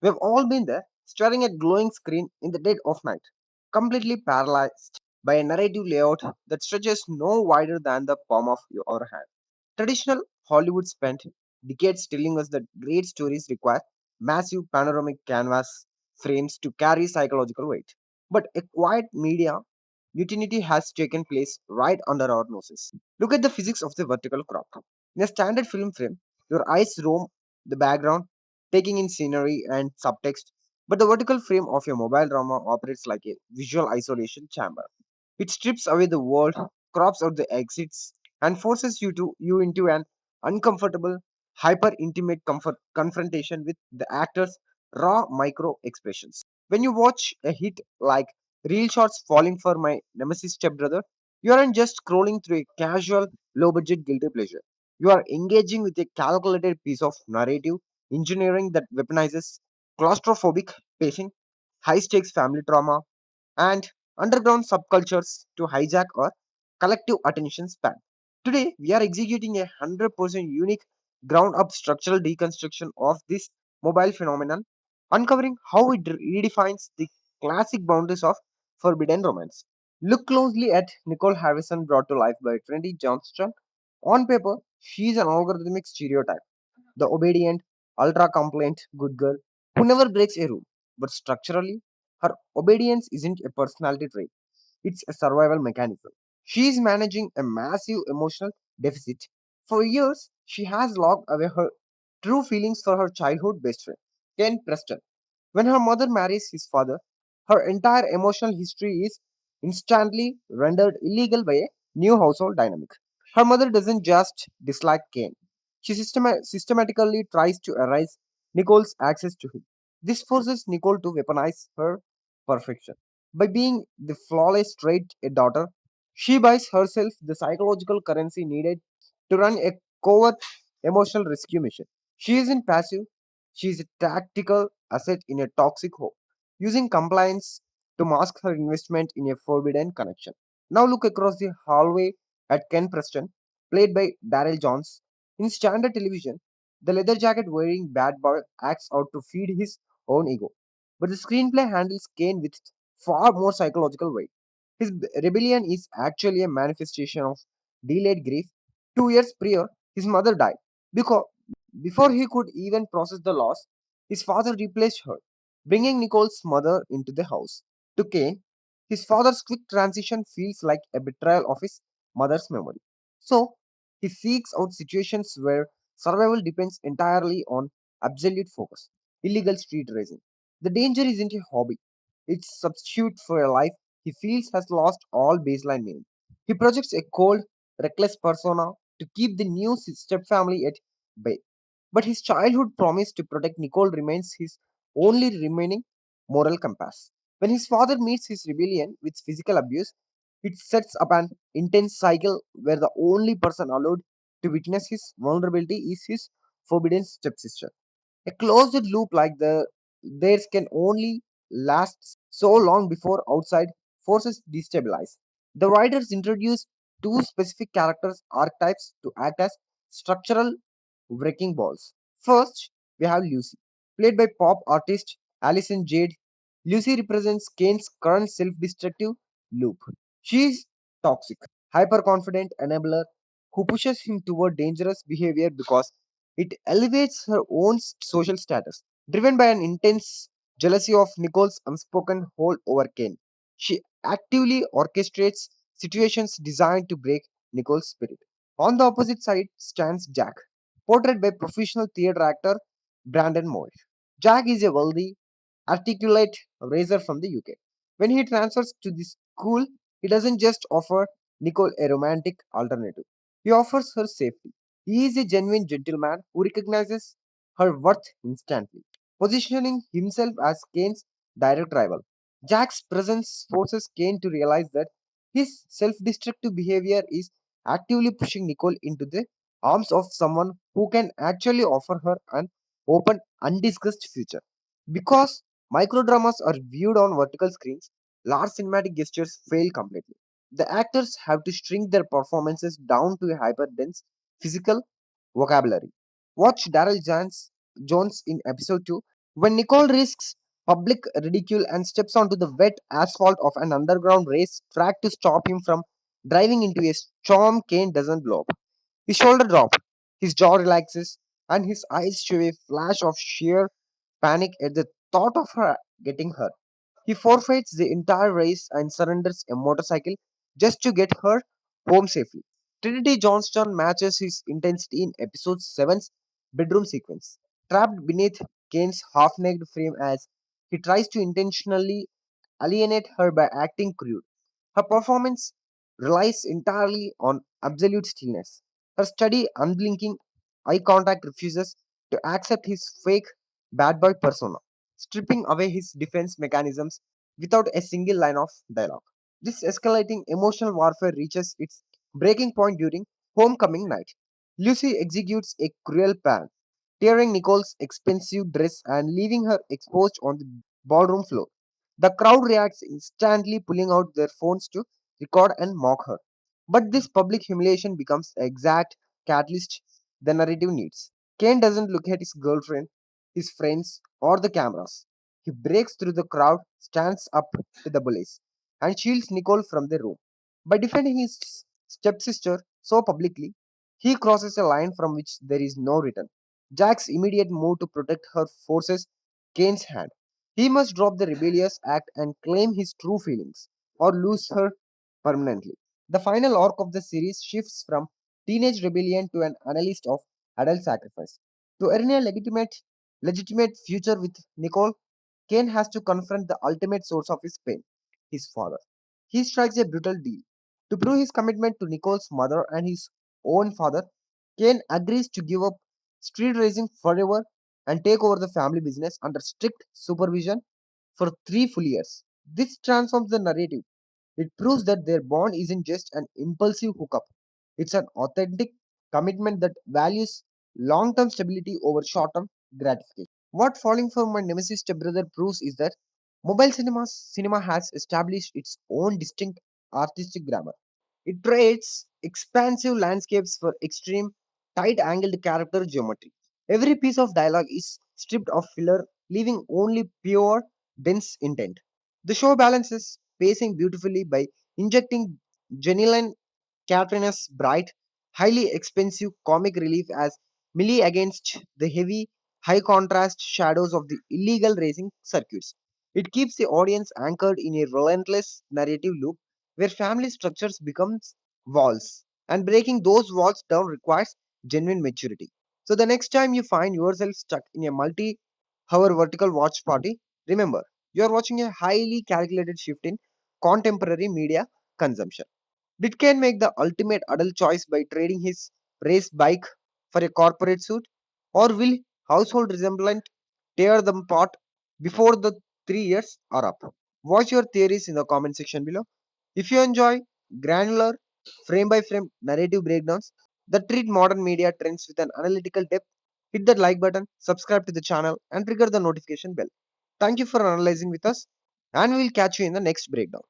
We've all been there, staring at glowing screen in the dead of night, completely paralyzed by a narrative layout that stretches no wider than the palm of your hand. Traditional Hollywood spent decades telling us that great stories require massive panoramic canvas frames to carry psychological weight. But a quiet media mutiny has taken place right under our noses. Look at the physics of the vertical crop. In a standard film frame, your eyes roam the background, taking in scenery and subtext, but the vertical frame of your mobile drama operates like a visual isolation chamber. It strips away the world, crops out the exits, and forces you into an uncomfortable, hyper intimate confrontation with the actor's raw micro expressions. When you watch a hit like Real Shots Falling for My Nemesis Stepbrother, you aren't just scrolling through a casual, low budget guilty pleasure. You are engaging with a calculated piece of narrative engineering that weaponizes claustrophobic pacing, high stakes family trauma, and underground subcultures to hijack our collective attention span. Today, we are executing a 100% unique ground up structural deconstruction of this mobile phenomenon, uncovering how it redefines the classic boundaries of forbidden romance. Look closely at Nicole Harrison brought to life by Trinity Johnston. On paper, she is an algorithmic stereotype, the obedient, ultra compliant good girl who never breaks a rule. But structurally, her obedience isn't a personality trait, it's a survival mechanism. She is managing a massive emotional deficit. For years, she has locked away her true feelings for her childhood best friend, Ken Preston. When her mother marries his father, her entire emotional history is instantly rendered illegal by a new household dynamic. Her mother doesn't just dislike Kane, she systematically tries to erase Nicole's access to him. This forces Nicole to weaponize her perfection. By being the flawless trait a daughter, she buys herself the psychological currency needed to run a covert emotional rescue mission. She isn't passive, she is a tactical asset in a toxic home, using compliance to mask her investment in a forbidden connection. Now look across the hallway at Ken Preston, played by Daryl Jones. In standard television, the leather jacket wearing bad boy acts out to feed his own ego. But the screenplay handles Kane with far more psychological weight. His rebellion is actually a manifestation of delayed grief. 2 years prior, his mother died. Because before he could even process the loss, his father replaced her, bringing Nicole's mother into the house. To Kane, his father's quick transition feels like a betrayal of his mother's memory. So, he seeks out situations where survival depends entirely on absolute focus, illegal street racing. The danger isn't a hobby, it's a substitute for a life he feels has lost all baseline meaning. He projects a cold, reckless persona to keep the new stepfamily at bay. But his childhood promise to protect Nicole remains his only remaining moral compass. When his father meets his rebellion with physical abuse, it sets up an intense cycle where the only person allowed to witness his vulnerability is his forbidden stepsister. A closed loop like theirs can only last so long before outside forces destabilize. The writers introduce two specific characters archetypes to act as structural wrecking balls. First, we have Lucy, played by pop artist Alison Jade. Lucy represents Kane's current self-destructive loop. She is toxic, hyper-confident enabler who pushes him toward dangerous behavior because it elevates her own social status. Driven by an intense jealousy of Nicole's unspoken hold over Kane, she actively orchestrates situations designed to break Nicole's spirit. On the opposite side stands Jack, portrayed by professional theatre actor Brandon Moore. Jack is a wealthy, articulate racer from the UK. When he transfers to this school, he doesn't just offer Nicole a romantic alternative, he offers her safety. He is a genuine gentleman who recognizes her worth instantly, positioning himself as Kane's direct rival. Jack's presence forces Kane to realize that his self destructive behavior is actively pushing Nicole into the arms of someone who can actually offer her an open, undiscussed future. Because microdramas are viewed on vertical screens, large cinematic gestures fail completely. The actors have to shrink their performances down to a hyper-dense physical vocabulary. Watch Jones in episode 2. When Nicole risks public ridicule and steps onto the wet asphalt of an underground race track to stop him from driving into a storm, Kane doesn't blow up. His shoulder drops, his jaw relaxes, and his eyes show a flash of sheer panic at the thought of her getting hurt. He forfeits the entire race and surrenders a motorcycle just to get her home safely. Trinity Johnston matches his intensity in episode 7's bedroom sequence, trapped beneath Kane's half naked frame as he tries to intentionally alienate her by acting crude. Her performance relies entirely on absolute stillness. Her steady, unblinking eye contact refuses to accept his fake bad boy persona, stripping away his defense mechanisms without a single line of dialogue. This escalating emotional warfare reaches its breaking point during homecoming night. Lucy executes a cruel plan, tearing Nicole's expensive dress and leaving her exposed on the ballroom floor. The crowd reacts instantly, pulling out their phones to record and mock her. But this public humiliation becomes the exact catalyst the narrative needs. Kane doesn't look at his girlfriend, his friends, or the cameras. He breaks through the crowd, stands up to the bullies, and shields Nicole from the room. By defending his stepsister so publicly, he crosses a line from which there is no return. Jack's immediate move to protect her forces Kane's hand. He must drop the rebellious act and claim his true feelings, or lose her permanently. The final arc of the series shifts from teenage rebellion to an analyst of adult sacrifice. To earn a legitimate future with Nicole, Kane has to confront the ultimate source of his pain, his father. He strikes a brutal deal. To prove his commitment to Nicole's mother and his own father, Kane agrees to give up street racing forever and take over the family business under strict supervision for 3 full years. This transforms the narrative. It proves that their bond isn't just an impulsive hookup, it's an authentic commitment that values long term stability over short term gratification. What Falling for My Nemesis Stepbrother proves is that cinema has established its own distinct artistic grammar. It trades expansive landscapes for extreme, tight angled character geometry. Every piece of dialogue is stripped of filler, leaving only pure, dense intent. The show balances pacing beautifully by injecting genuine Katrina's bright, highly expensive comic relief as Millie against the heavy, high contrast shadows of the illegal racing circuits. It keeps the audience anchored in a relentless narrative loop where family structures becomes walls, and breaking those walls down requires genuine maturity. So the next time you find yourself stuck in a multi-hour vertical watch party, remember you are watching a highly calculated shift in contemporary media consumption. Did Ken make the ultimate adult choice by trading his race bike for a corporate suit? Or will household resemblance tear them apart before the 3 years are up? Watch your theories in the comment section below. If you enjoy granular, frame by frame narrative breakdowns that treat modern media trends with an analytical depth, hit that like button, subscribe to the channel, and trigger the notification bell. Thank you for analyzing with us, and we will catch you in the next breakdown.